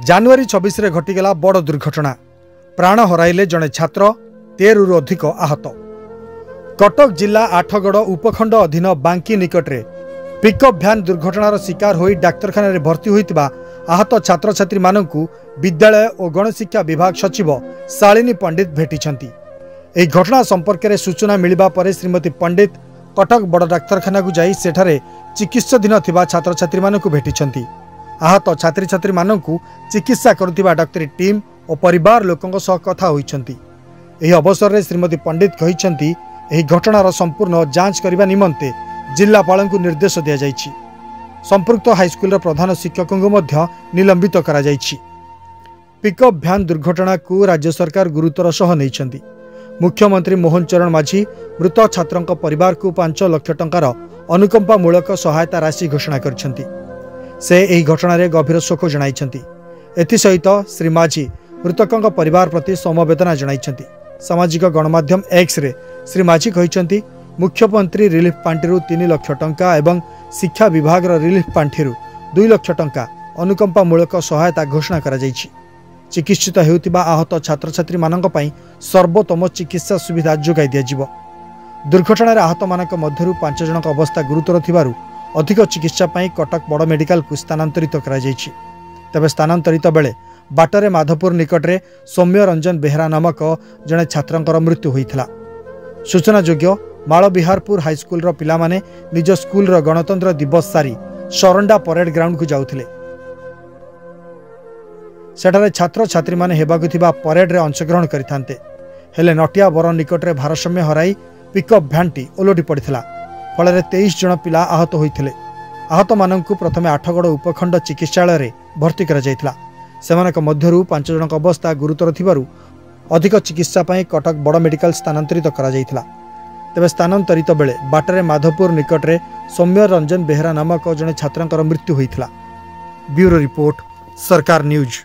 जनवरी 26 रे घटीगला बड़ दुर्घटना। प्राण हराइले जड़े छात्र, 13 रु अधिक आहत। कटक जिला आठगड़ उपखंड अधीन बांकी निकटरे पिकअप भ्यान दुर्घटनार शिकार होई डाक्तरखाना रे भर्ती होइतिबा आहत छात्र छात्री माननकु विद्यालय और गणशिक्षा विभाग सचिव शालिनी पंडित भेटिछंती। एही घटना संपर्क में सूचना मिलिबा परे श्रीमती पंडित कटक बड़ डाक्तरखाना को जाई सेठारे चिकित्साधीन थिबा छात्र छात्री माननकु भेटिछंती। आहत छात्री छात्री माननकु चिकित्सा करुथिबा डाक्तरी टीम और परिवार लोकंक सह कथा होइछंती। एही अवसर में श्रीमती पंडित कहिछंती एही घटनार संपूर्ण जांच करबा निमंते जिल्लापालंकु निर्देश दिया जाइछि। संपुक्त हाईस्कूल प्रधान शिक्षक मध्य निलंबित करा जाइछि। पिकअप भ्यान दुर्घटना को राज्य सरकार गुरुतर सह नैछंती। मुख्यमंत्री मोहन चरण माझी मृत छात्रंक परिवार को 5 लाख टंकार अनुकंपामूलक सहायता राशि घोषणा करछंती। से एही घटना रे गभीर शोक जणाइछंती। एथिसहित श्री माझी मृतकंक परिवार प्रति समवेदना जणाइछंती। सामाजिक गणमाध्यम एक्स रे श्री माझी कहिछंती मुख्यमंत्री रिलीफ पांठिरु 3 लाख टंका एवं शिक्षा विभाग रिलीफ पांठिरु 2 लाख टंका अनुकंपामूलक सहायता घोषणा करा जाइछि। चिकित्सित हेउतिबा आहत छात्र छात्री मानक पई सर्वोत्तम चिकित्सा सुविधा जोगाई दिया जिवो। दुर्घटना रे आहत मानक मध्यरु 5 जनक अवस्था गुरुतर थिबारु अधिक चिकित्सा पई कटक बड़ मेडिकल को स्थानांतरित करा जाइछि। तबे स्थानांतरित बेले बाटरे माधवपुर निकटरे सौम्य रंजन बेहरा नामक जने छात्रंकर मृत्यु होइथिला। सूचना योग्य मालविहारपुर हाईस्कूल रो पिला माने निज स्कूल रो गणतंत्र दिवस सारी शरंडा परेड ग्राउंड को जाउथिले। सेठारे छात्र छात्री माने हेबाकु थिबा परेड रे अंशग्रहण करिथान्ते। हेले नटिया बर निकटरे भारसाम्य हराई पिकअप भ्यानटी ओलोटी पड़िथिला। फल 23 जन पिला आहत होइथिले। आहत माननकु प्रथमे आठगड़ उपखंड चिकित्सालय रे भर्ती करा जायथिला। सेमानक मध्यरु 5 जनक अवस्था गुरुतर थिबारु अधिक चिकित्सा पई कटक बड़ मेडिकल स्थानांतरित करा जायथिला। तेबे स्थानांतरित बेले बाटरे माधवपुर निकटरे सौम्य रंजन बेहरा नामक जने छात्रंकर मृत्यु होइथिला। ब्यूरो रिपोर्ट, सरकार न्यूज।